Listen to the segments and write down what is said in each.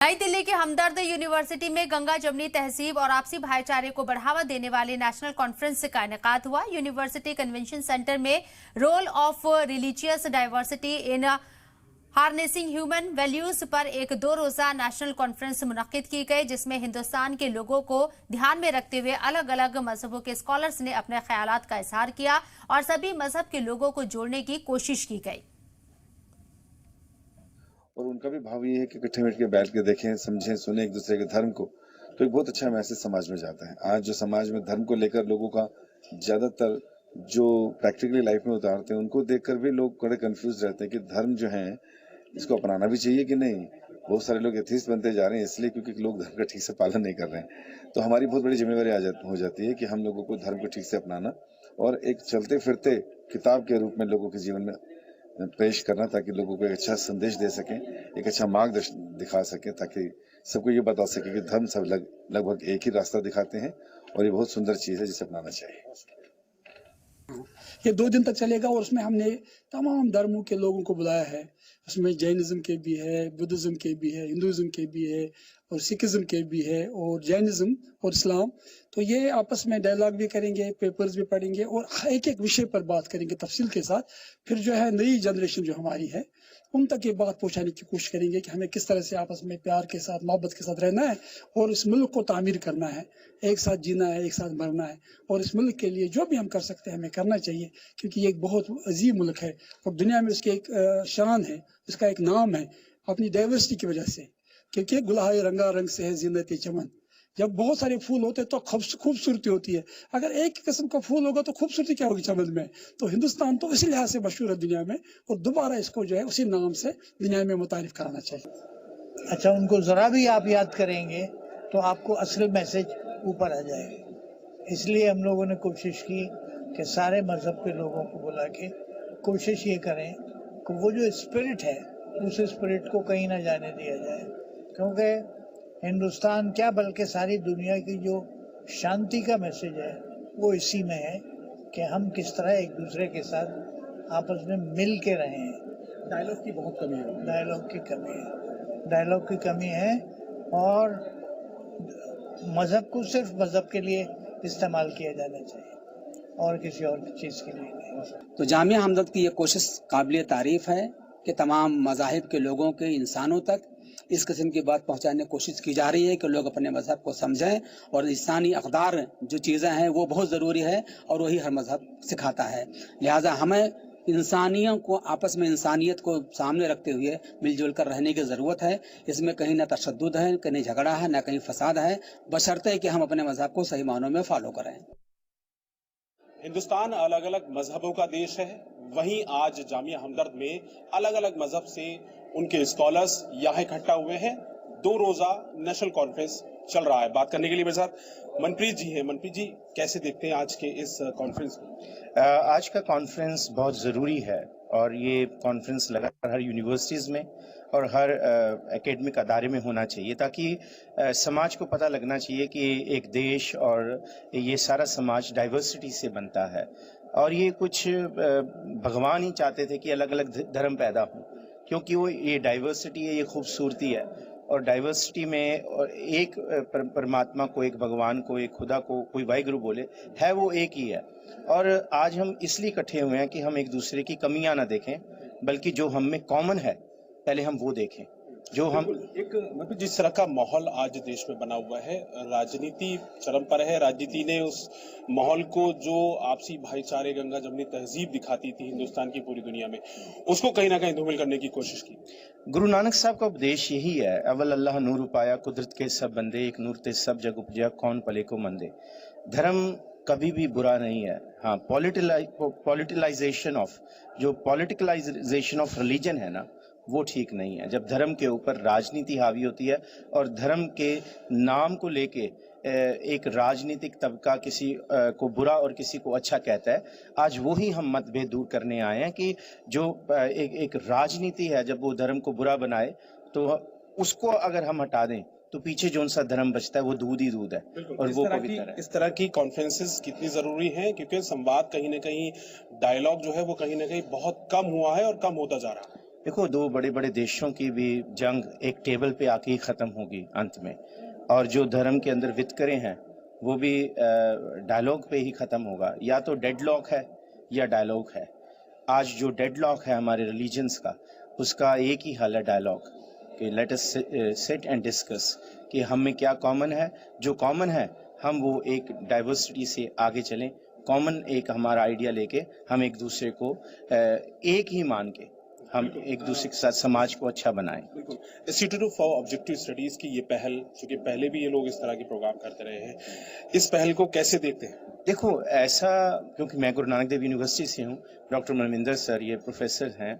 नई दिल्ली की हमदर्द यूनिवर्सिटी में गंगा जमुनी तहजीब और आपसी भाईचारे को बढ़ावा देने वाले नेशनल कॉन्फ्रेंस का इनेकाद हुआ। यूनिवर्सिटी कन्वेंशन सेंटर में role of religious diversity in harnessing human values पर एक 2 रोजा नेशनल कॉन्फ्रेंस मुनक्किद की गई, जिसमें हिंदुस्तान के लोगों को ध्यान में रखते हुए अलग अलग मजहबों के स्कॉलर्स ने अपने ख्यालात का इजहार किया और सभी मजहब के लोगों को जोड़ने की कोशिश की गई। और उनका भी भाव ये है कि इकट्ठे मिल के बैठ के देखें, समझें, सुने एक दूसरे के धर्म को, तो एक बहुत अच्छा मैसेज समाज में जाता है। आज जो समाज में धर्म को लेकर लोगों का ज्यादातर जो प्रैक्टिकली लाइफ में उतारते हैं, उनको देखकर भी लोग बड़े कंफ्यूज रहते हैं कि धर्म जो है इसको अपनाना भी चाहिए कि नहीं। बहुत सारे लोग एथीस्ट बनते जा रहे हैं इसलिए क्योंकि लोग धर्म का ठीक से पालन नहीं कर रहे हैं। तो हमारी बहुत बड़ी जिम्मेवारी हो जाती है कि हम लोगों को धर्म को ठीक से अपनाना और एक चलते फिरते किताब के रूप में लोगों के जीवन में पेश करना, ताकि लोगों को एक अच्छा संदेश दे सकें, एक अच्छा मार्गदर्शन दिखा सकें, ताकि सबको ये बता सके कि धर्म सब लगभग एक ही रास्ता दिखाते हैं और ये बहुत सुंदर चीज है जिसे अपनाना चाहिए। ये 2 दिन तक चलेगा और उसमें हमने तमाम धर्मों के लोगों को बुलाया है। उसमें जैनिज्म के भी है, बुद्धिज्म के भी है, हिंदुइज्म के भी है और सिखिज्म के भी है और जैनिज्म और इस्लाम। तो ये आपस में डायलॉग भी करेंगे, पेपर्स भी पढ़ेंगे और एक एक विषय पर बात करेंगे तफसील के साथ। फिर जो है नई जनरेशन जो हमारी है उन तक ये बात पहुंचाने की कोशिश करेंगे कि हमें किस तरह से आपस में प्यार के साथ, मोहब्बत के साथ रहना है और इस मुल्क को तामीर करना है, एक साथ जीना है, एक साथ मरना है और इस मुल्क के लिए जो भी हम कर सकते हैं हमें करना चाहिए, क्योंकि ये एक बहुत अजीब मुल्क है और दुनिया में उसकी एक शान है, उसका एक नाम है अपनी डाइवर्सिटी की वजह से, क्योंकि गुलाहे रंगा रंग से है ज़ीनत चमन। जब बहुत सारे फूल होते तो खूबसूरती होती है, अगर एक किस्म का फूल होगा तो खूबसूरती क्या होगी चमन में। तो हिंदुस्तान तो इसी लिहाज से मशहूर है दुनिया में और दोबारा इसको जो है उसी नाम से दुनिया में मुतारिफ कराना चाहिए। अच्छा, उनको जरा भी आप याद करेंगे तो आपको असल मैसेज ऊपर आ जाएगा। इसलिए हम लोगों ने कोशिश की कि सारे मजहब के लोगों को बुला के कोशिश ये करें कि वो जो स्पिरिट है उस स्पिरिट को कहीं ना जाने दिया जाए, क्योंकि हिंदुस्तान क्या बल्कि सारी दुनिया की जो शांति का मैसेज है वो इसी में है कि हम किस तरह एक दूसरे के साथ आपस में मिल के रहें। डायलॉग की बहुत कमी है। डायलॉग की कमी है और मजहब को सिर्फ मजहब के लिए इस्तेमाल किया जाना चाहिए और किसी और चीज़ के लिए नहीं। तो जामिया हमदर्द की ये कोशिश काबिल तारीफ है कि तमाम मज़ाहिब के लोगों के, इंसानों तक इस किस्म की बात पहुंचाने की कोशिश की जा रही है कि लोग अपने मजहब को समझें और इंसानी अक़दार जो चीज़ें हैं वो बहुत ज़रूरी है और वही हर मजहब सिखाता है। लिहाजा हमें इंसानियों को आपस में इंसानियत को सामने रखते हुए मिलजुल कर रहने की ज़रूरत है। इसमें कहीं ना तशद्दुद है, कहीं झगड़ा है, ना कहीं फसाद है, बशर्ते कि हम अपने मजहब को सही मानों में फॉलो करें। हिंदुस्तान अलग अलग मजहबों का देश है, वहीं आज जामिया हमदर्द में अलग अलग मजहब से उनके स्कॉलर्स यहाँ इकट्ठा हुए हैं। 2 रोजा नेशनल कॉन्फ्रेंस चल रहा है। बात करने के लिए मेरे साथ मनप्रीत जी हैं। मनप्रीत जी, कैसे देखते हैं आज के इस कॉन्फ्रेंस को? आज का कॉन्फ्रेंस बहुत ज़रूरी है और ये कॉन्फ्रेंस लगातार हर यूनिवर्सिटीज़ में और हर एकेडमिक अदारे में होना चाहिए, ताकि समाज को पता लगना चाहिए कि एक देश और ये सारा समाज डाइवर्सिटी से बनता है और ये कुछ भगवान ही चाहते थे कि अलग अलग धर्म पैदा हों, क्योंकि वो ये डाइवर्सिटी है, ये खूबसूरती है और डाइवर्सिटी में और एक परमात्मा को, एक भगवान को, एक खुदा को कोई वाहिगुरु बोले है, वो एक ही है। और आज हम इसलिए इकट्ठे हुए हैं कि हम एक दूसरे की कमियां ना देखें, बल्कि जो हम में कॉमन है पहले हम वो देखें। जो हम एक मतलब जिस तरह का माहौल आज देश में बना हुआ है, राजनीति चरम पर है। राजनीति ने उस माहौल को जो आपसी भाईचारे, गंगा जमुनी तहजीब दिखाती थी हिंदुस्तान की पूरी दुनिया में, उसको कहीं ना कहीं धूमिल करने की कोशिश की। गुरु नानक साहब का उपदेश यही है, अव्वल अल्लाह नूर उपाया, कुदरत के सब बंदे, एक नूर ते सब जग उपजा, कौन पले को मंदे। धर्म कभी भी बुरा नहीं है। हाँ, पॉलिटिलाइजेशन ऑफ रिलीजन है ना, वो ठीक नहीं है। जब धर्म के ऊपर राजनीति हावी होती है और धर्म के नाम को लेके एक राजनीतिक तबका किसी को बुरा और किसी को अच्छा कहता है, आज वही हम मतभेद दूर करने आए हैं कि जो एक राजनीति है, जब वो धर्म को बुरा बनाए तो उसको अगर हम हटा दें तो पीछे जो सा धर्म बचता है वो दूध ही दूध है और वो पवित्र है। इस तरह की कॉन्फ्रेंसेस कितनी जरूरी हैं, क्योंकि संवाद कहीं ना कहीं, डायलॉग जो है वो कहीं ना कहीं बहुत कम हुआ है और कम होता जा रहा है। देखो, दो बड़े बड़े देशों की भी जंग एक टेबल पे आके ही खत्म होगी अंत में, और जो धर्म के अंदर वितकरे हैं वो भी डायलॉग पे ही खत्म होगा। या तो डेडलॉक है या डायलॉग है। आज जो डेडलॉक है हमारे रिलीजन्स का, उसका एक ही हल है डायलॉग, कि let us sit and discuss कि हम में क्या कॉमन है। जो कॉमन है हम वो एक डाइवर्सिटी से आगे चलें, कॉमन एक हमारा आइडिया लेके हम एक दूसरे को एक ही मान के हम एक दूसरे के साथ समाज को अच्छा बनाएं। बिल्कुल। इंस्टीट्यूट फॉर ऑब्जेक्टिव स्टडीज की ये पहल, चूंकि पहले भी ये लोग इस तरह के प्रोग्राम करते रहे हैं, इस पहल को कैसे देखते हैं? देखो, ऐसा, क्योंकि मैं गुरु नानक देव यूनिवर्सिटी से हूँ, डॉक्टर मनविंदर सर ये प्रोफेसर हैं,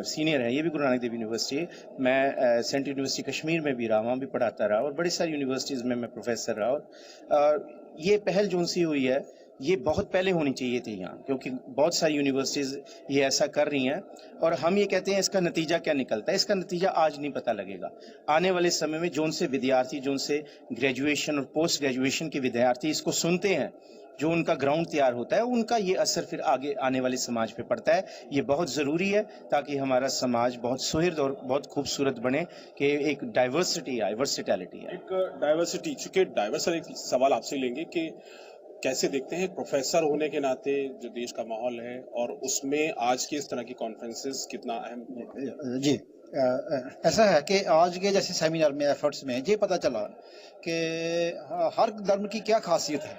सीनियर है, ये भी गुरु नानक देव यूनिवर्सिटी। मैं सेंट्रल यूनिवर्सिटी कश्मीर में भी रहा, वहाँ भी पढ़ाता रहा, और बड़ी सारी यूनिवर्सिटीज़ में मैं प्रोफेसर रहा। और ये पहल जो सी हुई है ये बहुत पहले होनी चाहिए थी यहाँ, क्योंकि बहुत सारी यूनिवर्सिटीज़ ये ऐसा कर रही हैं। और हम ये कहते हैं इसका नतीजा क्या निकलता है, इसका नतीजा आज नहीं पता लगेगा। आने वाले समय में जो उनसे विद्यार्थी, जो उनसे ग्रेजुएशन और पोस्ट ग्रेजुएशन के विद्यार्थी इसको सुनते हैं, जो उनका ग्राउंड तैयार होता है, उनका ये असर फिर आगे आने वाले समाज पे पड़ता है। ये बहुत ज़रूरी है ताकि हमारा समाज बहुत सुहृद और बहुत खूबसूरत बने, कि एक डाइवर्सिटी आए, वर्सिटैलिटी आए। एक डाइवर्सिटी, चूंकि डाइवर्सिटी, एक सवाल आपसे लेंगे कि कैसे देखते हैं प्रोफेसर होने के नाते जो देश का माहौल है, और उसमें आज की इस तरह की कॉन्फ्रेंसेस कितना अहम? जी, ऐसा है कि आज के जैसे सेमिनार में, एफर्ट्स में ये पता चला कि हर धर्म की क्या खासियत है।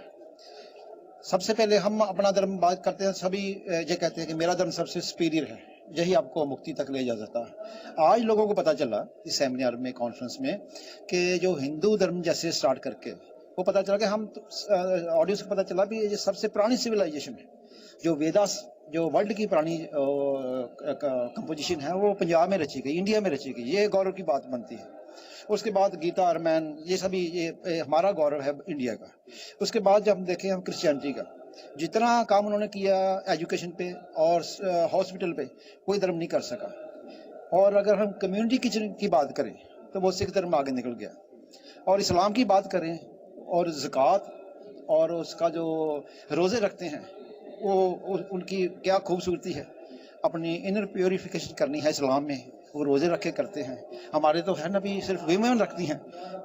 सबसे पहले हम अपना धर्म बात करते हैं, सभी ये कहते हैं कि मेरा धर्म सबसे सुपीरियर है, यही आपको मुक्ति तक ले जा सकता है। आज लोगों को पता चला इस सेमिनार में, कॉन्फ्रेंस में, कि जो हिंदू धर्म जैसे स्टार्ट करके वो पता चला कि हम ऑडियंस को पता चला भी ये सबसे पुरानी सिविलाइजेशन है। जो वेदास, जो वर्ल्ड की पुरानी कंपोजिशन है, वो पंजाब में रची गई, इंडिया में रची गई। ये गौरव की बात बनती है। उसके बाद गीता, रामायण, ये सभी ये हमारा गौरव है इंडिया का। उसके बाद जब हम देखें, हम क्रिश्चियनिटी का जितना काम उन्होंने किया एजुकेशन पे और हॉस्पिटल पे, कोई धर्म नहीं कर सका। और अगर हम कम्युनिटी किचन की बात करें तो वो सिख धर्म आगे निकल गया। और इस्लाम की बात करें और ज़कात और उसका जो रोज़े रखते हैं, वो उनकी क्या खूबसूरती है। अपनी इनर प्योरिफिकेशन करनी है इस्लाम में, वो रोज़े रखे करते हैं। हमारे तो है ना भी सिर्फ वीमेन रखती हैं,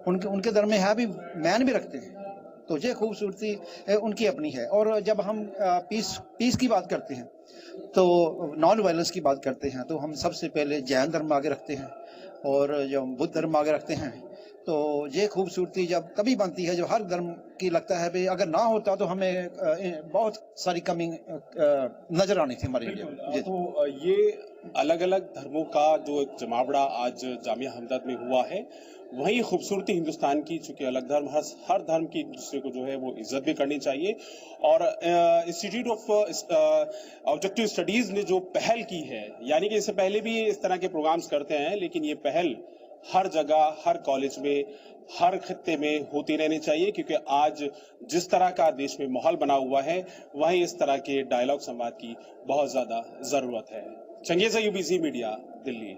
उनके धर्म में है भी मैन भी रखते हैं। तो ये खूबसूरती उनकी अपनी है। और जब हम पीस की बात करते हैं, तो नॉन वायलेंस की बात करते हैं, तो हम सबसे पहले जैन धर्म आगे रखते हैं और जो बुद्ध धर्म आगे रखते हैं। तो ये खूबसूरती जब तभी बनती है जो हर धर्म की लगता है, भाई अगर ना होता तो हमें बहुत सारी कमी नजर आनी थी हमारे लिए। तो ये अलग अलग धर्मों का जो एक जमावड़ा आज जामिया हमदर्द में हुआ है, वही खूबसूरती हिंदुस्तान की, चूंकि अलग धर्म, हर धर्म की एक दूसरे को जो है वो इज्जत भी करनी चाहिए। और इंस्टीट्यूट ऑफ ऑब्जेक्टिव स्टडीज ने जो पहल की है, यानी कि इससे पहले भी इस तरह के प्रोग्राम्स करते हैं, लेकिन ये पहल हर जगह, हर कॉलेज में, हर खित्ते में होती रहनी चाहिए, क्योंकि आज जिस तरह का देश में माहौल बना हुआ है, वहीं इस तरह के डायलॉग संवाद की बहुत ज्यादा जरूरत है। चंगेज़ अयूब, ज़ी मीडिया, दिल्ली।